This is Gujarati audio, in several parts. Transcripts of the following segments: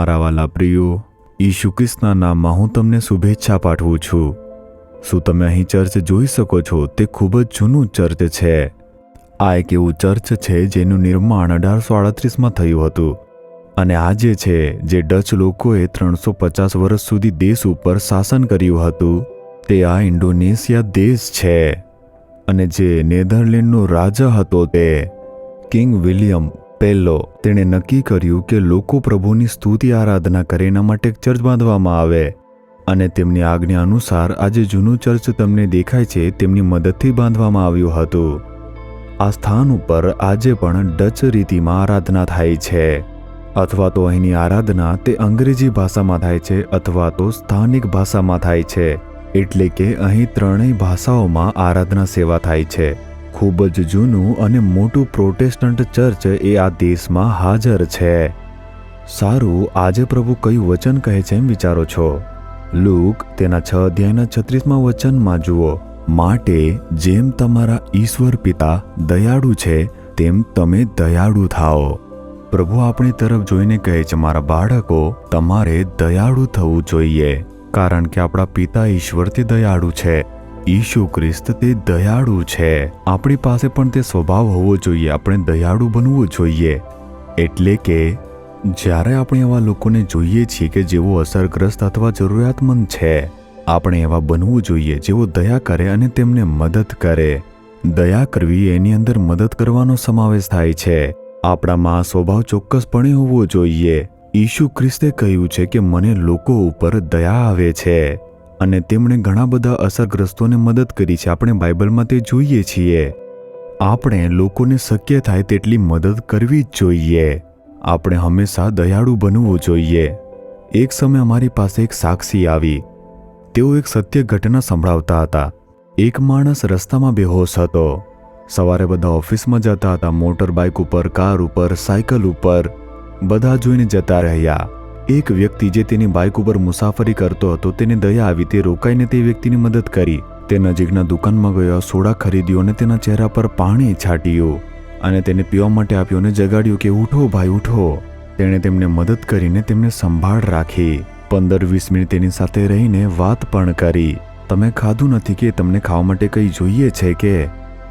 મારા વાલા પ્રિયો, ઈસુ ખ્રિસ્તના નામમાં હું તમને શુભેચ્છા પાઠવું છું. શું તમે અહીં ચર્ચ જોઈ શકો છો? તે ખૂબ જ જૂનું ચર્ચ છે. આ એક એવું ચર્ચ છે જેનું નિર્માણ 1838માં થયું હતું અને આજે છે જે ડચ લોકોએ 350 વર્ષ સુધી દેશ ઉપર શાસન કર્યું હતું તે આ ઇન્ડોનેશિયા દેશ છે. અને જે નેધરલેન્ડનો રાજા હતો તે કિંગ વિલિયમ પહેલો, તેણે નક્કી કર્યું કે લોકો પ્રભુની સ્તુતિ આરાધના કરે એના માટે એક ચર્ચ બાંધવામાં આવે. અને તેમની આજ્ઞા અનુસાર આજે જૂનું ચર્ચ તમને દેખાય છે તેમની મદદથી બાંધવામાં આવ્યું હતું. આ સ્થાન ઉપર આજે પણ ડચ રીતિમાં આરાધના થાય છે, અથવા તો અહીંની આરાધના તે અંગ્રેજી ભાષામાં થાય છે અથવા તો સ્થાનિક ભાષામાં થાય છે. એટલે કે અહીં ત્રણેય ભાષાઓમાં આરાધના સેવા થાય છે. ખૂબ જ જૂનું અને મોટું પ્રોટેસ્ટન્ટ ચર્ચ એ આ દેશમાં હાજર છે. સારું, આજે પ્રભુ કયું વચન કહે છે એમ વિચારો છો? લૂક તેના 6 અધ્યાયના 36માં વચનમાં જુઓ, માટે જેમ તમારા ઈશ્વર પિતા દયાળુ છે તેમ તમે દયાળુ થાઓ. પ્રભુ આપણી તરફ જોઈને કહે છે, મારા બાળકો, તમારે દયાળુ થવું જોઈએ, કારણ કે આપણા પિતા ઈશ્વર તે દયાળુ છે. ઈસુ ખ્રિસ્ત તે દયાળુ છે. આપણી પાસે પણ તે સ્વભાવ હોવો જોઈએ. આપણે દયાળુ બનવું જોઈએ. એટલે કે જ્યારે આપણે એવા લોકોને જોઈએ છીએ કે જેઓ અસરગ્રસ્ત અથવા જરૂરિયાતમંદ છે, આપણે એવા બનવું જોઈએ જેઓ દયા કરે અને તેમને મદદ કરે. દયા કરવી એની અંદર મદદ કરવાનો સમાવેશ થાય છે. આપણામાં આ સ્વભાવ ચોક્કસપણે હોવો જોઈએ. ઈસુ ખ્રિસ્તે કહ્યું છે કે મને લોકો ઉપર દયા આવે છે અને તેમણે ઘણા બધા અસરગ્રસ્તોને મદદ કરી છે. આપણે બાઇબલમાં તે જોઈએ છીએ. આપણે લોકોને શક્ય થાય તેટલી મદદ કરવી જ જોઈએ. આપણે હંમેશા દયાળુ બનવું જોઈએ. એક સમય અમારી પાસે એક સાક્ષી આવી. તેઓ એક સત્ય ઘટના સંભળાવતા હતા. એક માણસ રસ્તામાં બેહોશ હતો. સવારે બધા ઓફિસમાં જતા હતા, મોટર બાઇક ઉપર, કાર ઉપર, સાયકલ ઉપર, બધા જોઈને જતા રહ્યા. એક વ્યક્તિ જે તેની બાઇક ઉપર મુસાફરી કરતો હતો તેને દયા આવી. તે રોકાઈને તે વ્યક્તિની મદદ કરી. તે નજીકના દુકાનમાં ગયો, સોડા ખરીદ્યો અને તેના ચહેરા પર પાણી છાંટ્યું અને તેને પીવા માટે આપ્યું અને જગાડ્યું કે ઉઠો ભાઈ ઉઠો. તેણે તેમને મદદ કરીને તેમને સંભાળ રાખી. 15-20 મિનિટ તેની સાથે રહીને વાત પણ કરી. તમે ખાધું નથી કે તમને ખાવા માટે કંઈ જોઈએ છે કે?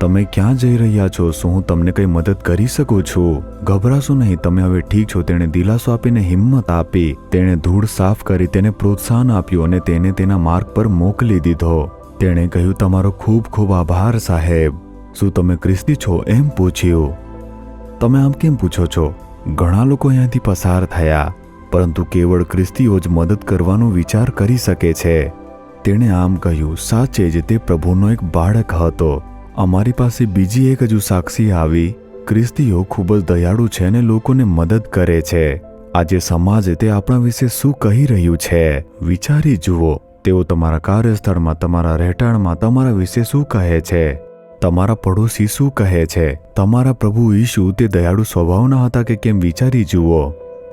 તમે ક્યાં જઈ રહ્યા છો? શું હું તમને કંઈ મદદ કરી શકું છું? ગભરાશો નહીં, તમે હવે ઠીક છો. તેણે દિલાસો આપીને હિંમત આપી. તેણે ધૂળ સાફ કરી, તેને પ્રોત્સાહન આપ્યું અને તેને તેના માર્ગ પર મોકલી દીધો. તેણે કહ્યું, તમારો ખૂબ ખૂબ આભાર સાહેબ. શું તમે ખ્રિસ્તી છો? એમ પૂછ્યું. તમે આમ કેમ પૂછો છો? ઘણા લોકો અહીંયાથી પસાર થયા, પરંતુ કેવળ ખ્રિસ્તીઓ જ મદદ કરવાનો વિચાર કરી શકે છે. તેણે આમ કહ્યું, સાચે જ તે પ્રભુનો એક બાળક હતો. અમારી પાસે બીજી એક હજુ સાક્ષી આવી. ખ્રિસ્તીઓ ખૂબ જ દયાળુ છે અને લોકોને મદદ કરે છે. આજે સમાજ તે આપણા વિશે શું કહી રહ્યું છે વિચારી જુઓ. તેઓ તમારા કાર્યસ્થળમાં, તમારા રહેઠાણમાં તમારા વિશે શું કહે છે? તમારા પડોશી શું કહે છે? તમારા પ્રભુ ઈસુ તે દયાળુ સ્વભાવના હતા કે કેમ વિચારી જુઓ.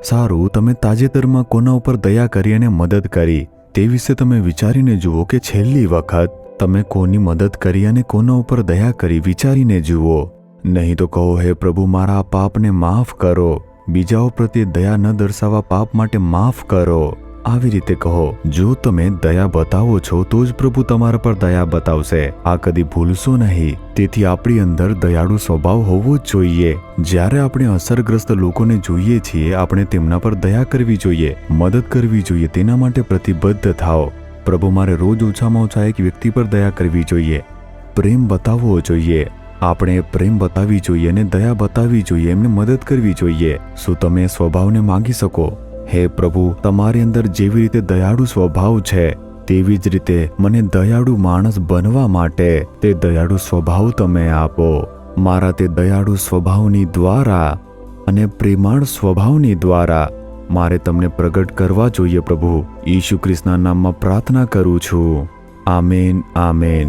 સારું, તમે તાજેતરમાં કોના ઉપર દયા કરી અને મદદ કરી તે વિશે તમે વિચારીને જુઓ કે છેલ્લી વખત તમે કોની મદદ કરી અને કોના ઉપર દયા કરી વિચારીને જુઓ. નહીં તો કહો, હે પ્રભુ, મારા પાપને માફ કરો. બીજાઓ પ્રત્યે દયા ન દર્શાવવા પાપ માટે માફ કરો. આવી રીતે કહો. જો તમે દયા બતાવો છો તો જ પ્રભુ તમારા પર દયા બતાવશે. આ કદી ભૂલશો નહીં. તેથી આપણી અંદર દયાળુ સ્વભાવ હોવો જ જોઈએ. જ્યારે આપણે અસરગ્રસ્ત લોકોને જોઈએ છીએ, આપણે તેમના પર દયા કરવી જોઈએ, મદદ કરવી જોઈએ. તેના માટે પ્રતિબદ્ધ થાઓ. પ્રભુ, મારે રોજ ઓછામાં ઓછા એક વ્યક્તિ પર દયા કરવી જોઈએ, પ્રેમ બતાવવો જોઈએ. આપણે પ્રેમ બતાવવી જોઈએ અને દયા બતાવવી જોઈએ, એમને મદદ કરવી જોઈએ. શું તમે સ્વભાવને માંગી શકો? હે પ્રભુ, તમારી અંદર જેવી રીતે દયાળુ સ્વભાવ છે તેવી જ રીતે મને દયાળુ માણસ બનવા માટે તે દયાળુ સ્વભાવ તમે આપો. મારા તે દયાળુ સ્વભાવની દ્વારા અને પ્રેમાળ સ્વભાવની દ્વારા મારે તમને પ્રગટ કરવા જોઈએ. પ્રભુ ઈસુ ખ્રિસ્તના નામમાં પ્રાર્થના કરું છું. Amen, amen.